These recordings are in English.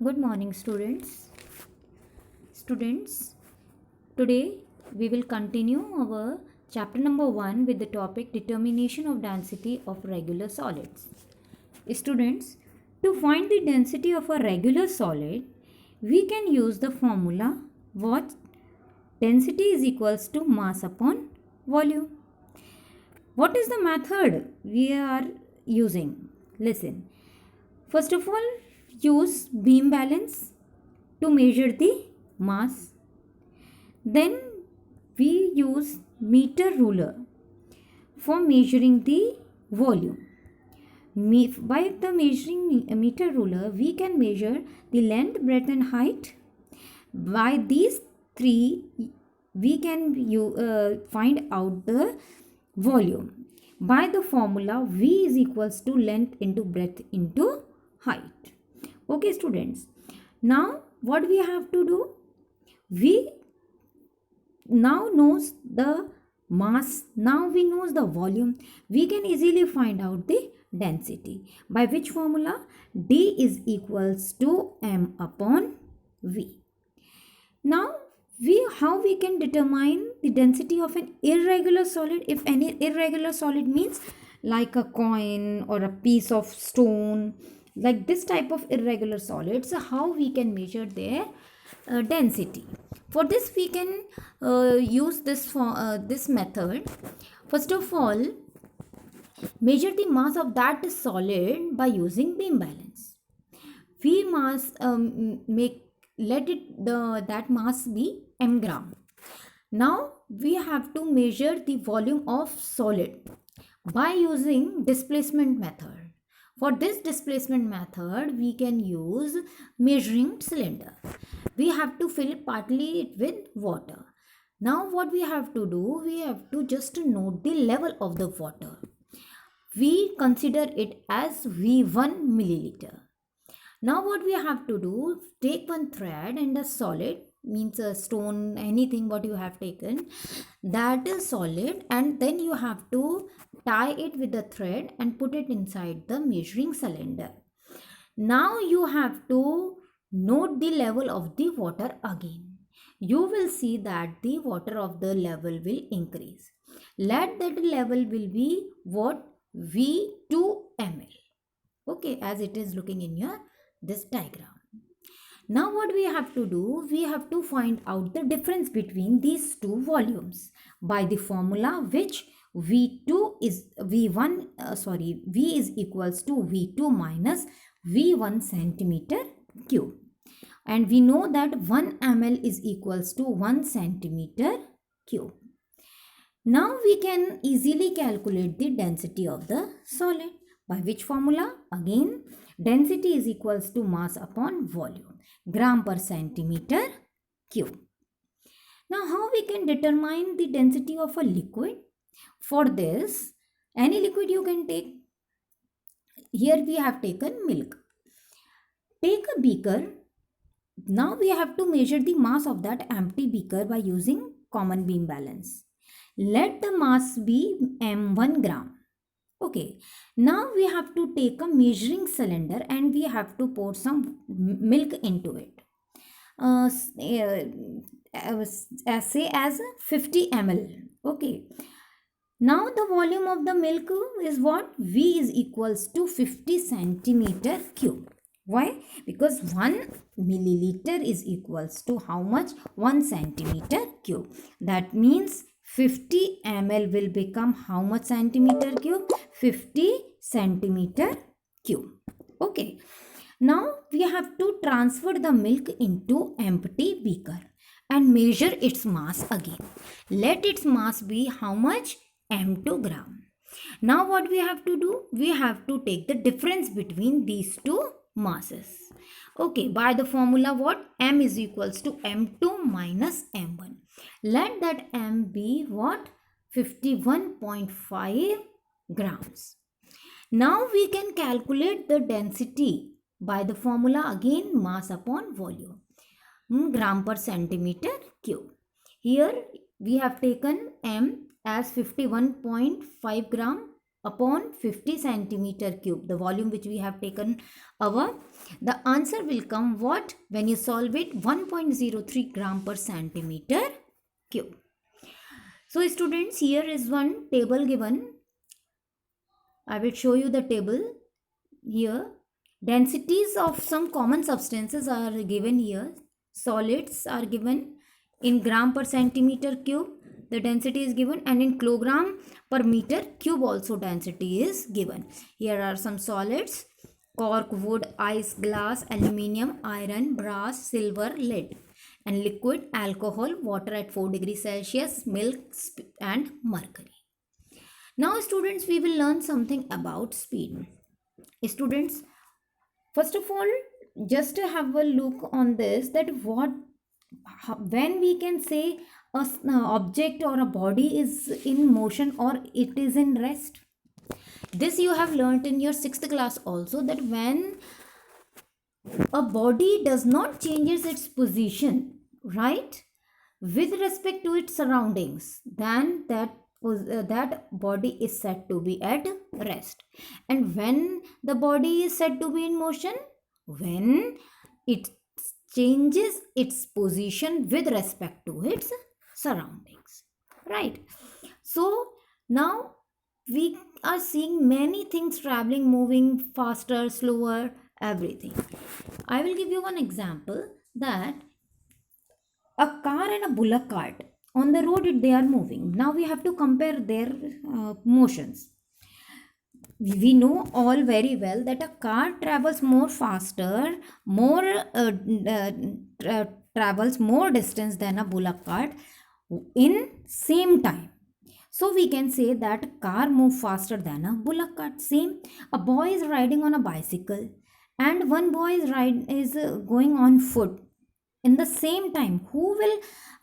Good morning, students. Students, today we will continue our chapter number 1 with the topic determination of density of regular solids. Students, to find the density of a regular solid, we can use the formula what density is equals to mass upon volume. What is the method we are using? Listen. First of all, use beam balance to measure the mass. Then we use meter ruler for measuring the volume. By the measuring meter ruler, we can measure the length, breadth and height. By these three, we can find out the volume. By the formula, V is equals to length into breadth into height. Okay, students. Now, what we have to do? We now knows the mass. Now we knows the volume. We can easily find out the density. By which formula? D is equals to M upon V. Now, how we can determine the density of an irregular solid? If any irregular solid means like a coin or a piece of stone, like this type of irregular solids, how we can measure their density? For this we can use this method. First of all, measure the mass of that solid by using beam balance. We must that mass be m gram. Now we have to measure the volume of solid by using displacement method. For this displacement method, we can use measuring cylinder. We have to fill partly it with water. Now what we have to do? We have to just note the level of the water. We consider it as V1 milliliter. Now what we have to do? Take one thread and a solid, means a stone, anything what you have taken, that is solid, and then you have to tie it with the thread and put it inside the measuring cylinder. Now you have to note the level of the water again. You will see that the water of the level will increase. Let that level will be what? V2 ml. Okay, as it is looking in your this diagram. Now what we have to do? We have to find out the difference between these two volumes by the formula which V2 is V1 V is equals to V2 minus V1 centimeter cube. And we know that 1 ml is equals to 1 centimeter cube. Now we can easily calculate the density of the solid. By which formula? Again, density is equals to mass upon volume, gram per centimeter cube. Now how we can determine the density of a liquid? For this, any liquid you can take. Here we have taken milk. Take a beaker. Now we have to measure the mass of that empty beaker by using common beam balance. Let the mass be m1 gram. Okay, now we have to take a measuring cylinder and we have to pour some milk into it. Say as 50 ml. Okay. Now the volume of the milk is what? V is equals to 50 centimeter cube. Why? Because 1 milliliter is equals to how much? 1 centimeter cube. That means 50 ml will become how much centimeter cube? 50 centimeter cube. Okay. Now we have to transfer the milk into empty beaker and measure its mass again. Let its mass be how much? M2 gram. Now what we have to do? We have to take the difference between these two masses. Okay, by the formula what? M is equals to M2 minus M1. Let that M be what? 51.5 grams. Now we can calculate the density by the formula again, mass upon volume, gram per centimeter cube. Here we have taken M as 51.5 gram upon 50 centimeter cube, the volume which we have taken our, the answer will come what? When you solve it, 1.03 gram per centimeter cube. So students, here is one table given. I will show you the table here. Densities of some common substances are given here. Solids are given in gram per centimeter cube. The density is given, and in kilogram per meter cube also density is given. Here are some solids: cork, wood, ice, glass, aluminium, iron, brass, silver, lead. And liquid: alcohol, water at 4 degrees Celsius, milk, and mercury. Now students, we will learn something about speed. Students, first of all, just to have a look on this, that when we can say a object or a body is in motion or it is in rest. This you have learnt in your 6th class also, that when a body does not changes its position, right, with respect to its surroundings, then that body is said to be at rest. And when the body is said to be in motion, when it changes its position with respect to its surroundings, right? So now we are seeing many things traveling, moving faster, slower, everything. I will give you one example, that a car and a bullock cart on the road, they are moving. Now we have to compare their motions. We know all very well that a car travels more faster, more travels more distance than a bullock cart in same time. So we can say that car move faster than a bullock cart. Same, a boy is riding on a bicycle and one boy is going on foot. In the same time, who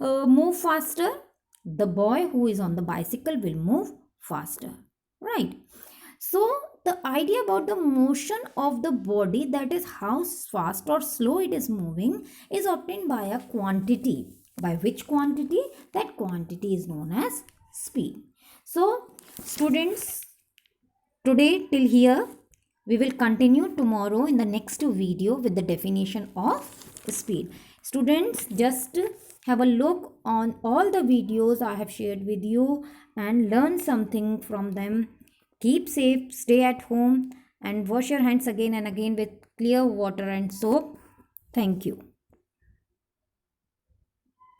will move faster? The boy who is on the bicycle will move faster, right? So the idea about the motion of the body, that is how fast or slow it is moving, is obtained by a quantity. By which quantity? That quantity is known as speed. So students, today till here, we will continue tomorrow in the next video with the definition of speed. Students, just have a look on all the videos I have shared with you and learn something from them. Keep safe, stay at home, and wash your hands again and again with clear water and soap. Thank you.